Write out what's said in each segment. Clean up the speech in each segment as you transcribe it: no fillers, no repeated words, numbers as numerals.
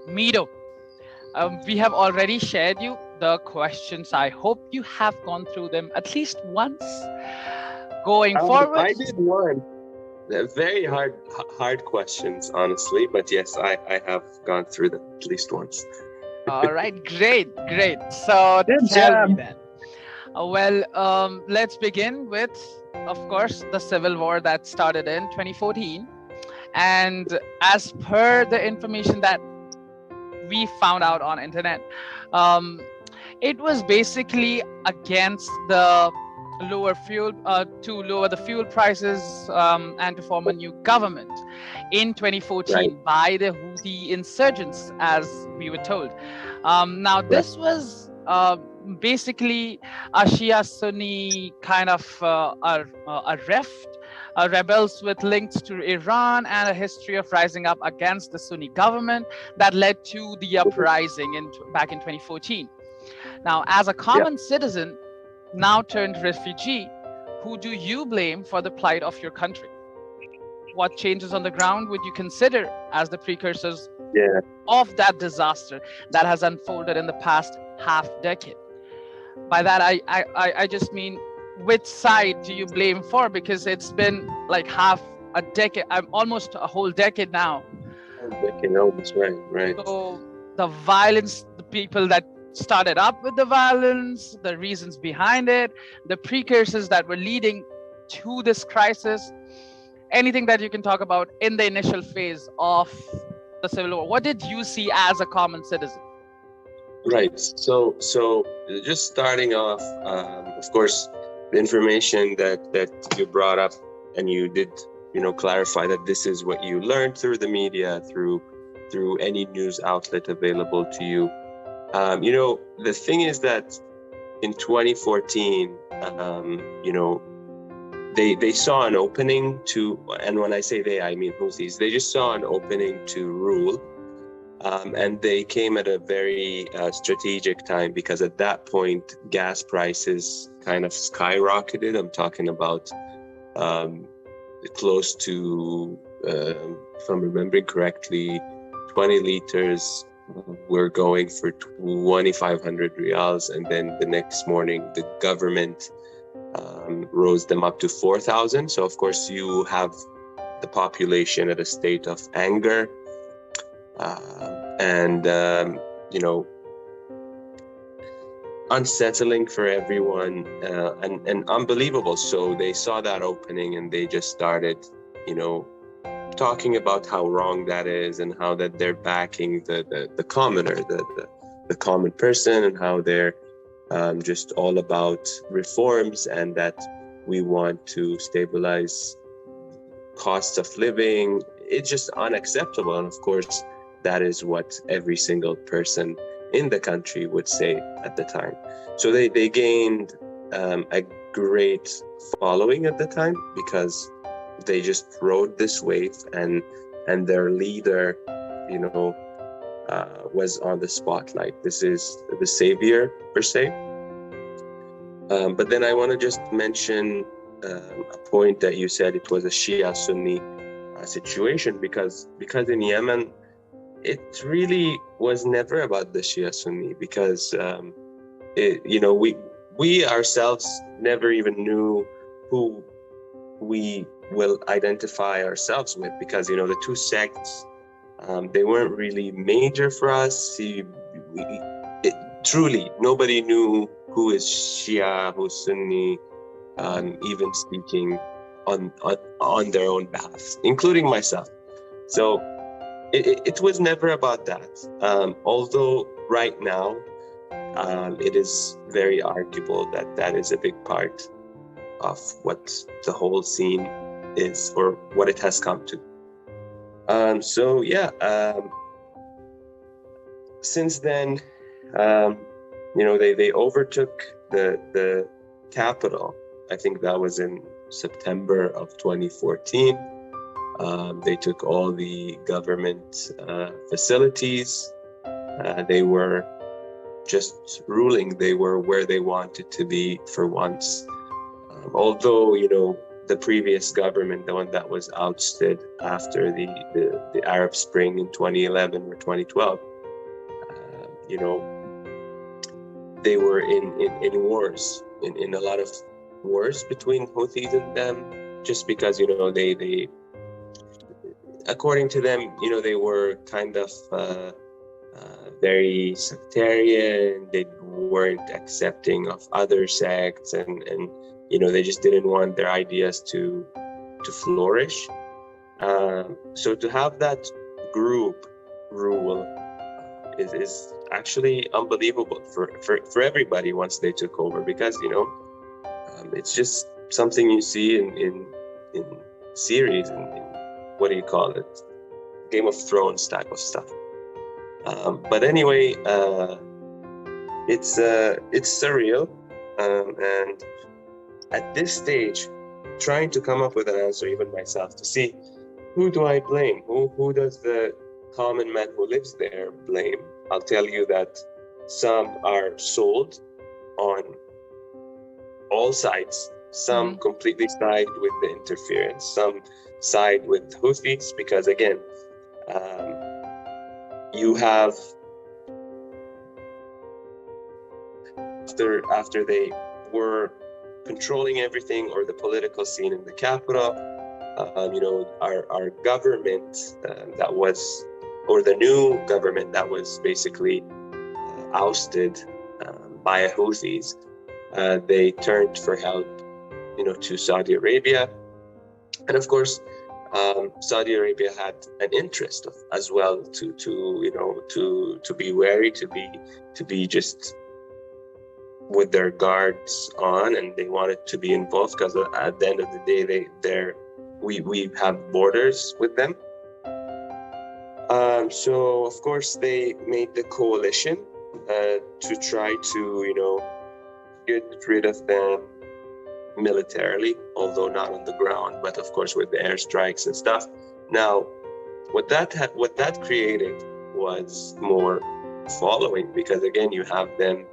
Mido, we have already shared you the questions. I hope you have gone through them at least once. Going forward, I did one. Very hard questions, honestly. But yes, I have gone through them at least once. all right, great, great. So Good tell me job. then. Let's begin with, of course, the civil war that started in 2014. And as per the information that we found out on internet, um, it was basically against the to lower the fuel prices and to form a new government in Right, 2014 by the Houthi insurgents, as we were told. Now, right, this was basically a Shia Sunni kind of a rift, rebels with links to Iran and a history of rising up against the Sunni government that led to the mhm, uprising back in 2014. Now, as a yeah, common citizen, now turned refugee, who do you blame for the plight of your country? What changes on the ground would you consider as the precursors yeah. of that disaster that has unfolded in the past half decade? By that, I just mean, which side do you blame for? Because it's been like half a decade, I'm almost a whole decade now. Okay, no, that's right, right. So the violence, the people that started up with the violence, the reasons behind it, the precursors that were leading to this crisis, anything that you can talk about in the initial phase of the civil war. What did you see as a common citizen? Right. So just starting off, of course, the information that you brought up, and you did, clarify that this is what you learned through the media, through any news outlet available to you. The thing is that in 2014, they saw an opening to, and when I say they, I mean Houthis, they just saw an opening to rule. And they came at a very strategic time, because at that point, gas prices kind of skyrocketed. I'm talking about close to, if I'm remembering correctly, 20 liters were going for 2,500 riyals. And then the next morning, the government rose them up to 4,000. So, of course, you have the population at a state of anger. And unsettling for everyone, and unbelievable. So they saw that opening, and they just started, talking about how wrong that is, and how that they're backing the commoner, the common person, and how they're just all about reforms, and that we want to stabilize costs of living. It's just unacceptable. And of course, that is what every single person in the country would say at the time. So they gained a great following at the time, because they just rode this wave, and their leader, was on the spotlight. This is the savior, per se. But then I want to just mention a point that you said. It was a Shia Sunni situation, because in Yemen, it really was never about the Shia Sunni, because we ourselves never even knew who we will identify ourselves with, because the two sects, they weren't really major for us. Truly, nobody knew who is Shia, who's Sunni, even speaking on their own behalf, including myself. So it was never about that. Although right now, it is very arguable that that is a big part of what the whole scene is, or what it has come to. So yeah, since then, they overtook the capital. I think that was in September of 2014. They took all the government facilities. They were just ruling. They were where they wanted to be for once. Although, the previous government, the one that was ousted after the Arab Spring in 2011 or 2012, you know, they were in wars, in a lot of wars between Houthis and them, just because, you know, they according to them, you know, they were kind of very sectarian. They weren't accepting of other sects, and you know, they just didn't want their ideas to flourish. So to have that group rule is actually unbelievable for everybody once they took over, because, you know, it's just something you see in series and what do you call it, Game of Thrones type of stuff. But anyway, it's surreal, and at this stage, trying to come up with an answer, even myself, to see who do I blame, who does the common man who lives there blame. I'll tell you that some are sold on all sides. Some completely side with the interference. Some side with Houthis, because again, you have, after they were controlling everything, or the political scene in the capital, you know, our government that was, or the new government that was basically ousted by Houthis, they turned for help, you know, to Saudi Arabia. And of course, Saudi Arabia had an interest as well to you know, to be wary, to be just with their guards on, and they wanted to be involved, because at the end of the day, we have borders with them. So of course they made the coalition to try to, you know, get rid of them militarily, although not on the ground, but of course with the airstrikes and stuff. Now, what that created was more following, because again, you have them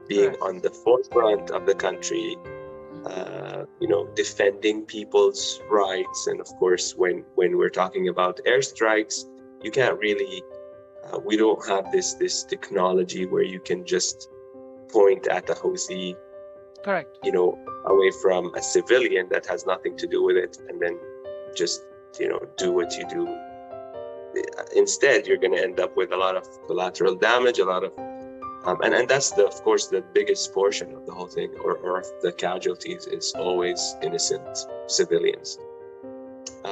being on the forefront of the country, you know, defending people's rights. And of course, when we're talking about airstrikes, you can't really, we don't have this technology where you can just point at a Houthi, correct, you know, away from a civilian that has nothing to do with it, and then just, you know, do what you do. Instead, you're going to end up with a lot of collateral damage, a lot of and that's of course the biggest portion of the whole thing, or of the casualties, is always innocent civilians.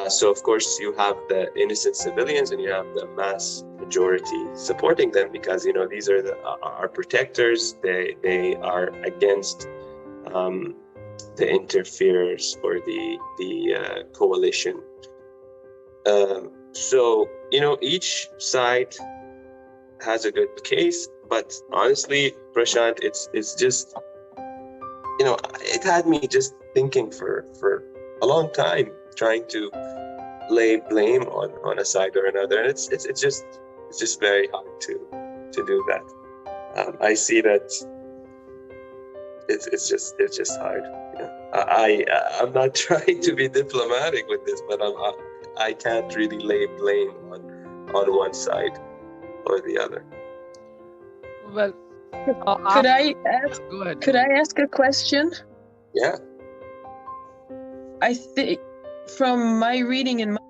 So of course you have the innocent civilians, and you have the mass majority supporting them, because, you know, these are our protectors. They are against the interferers, or the coalition. So, you know, each side has a good case, but honestly, Prashant, it's just, you know, it had me just thinking for a long time, trying to lay blame on a side or another, and it's just very hard to do that. I see that it's just hard. Yeah. I'm not trying to be diplomatic with this, but I can't really lay blame on one side or the other. Well, could I ask? Go ahead. Could I ask a question? Yeah. I think, from my reading and my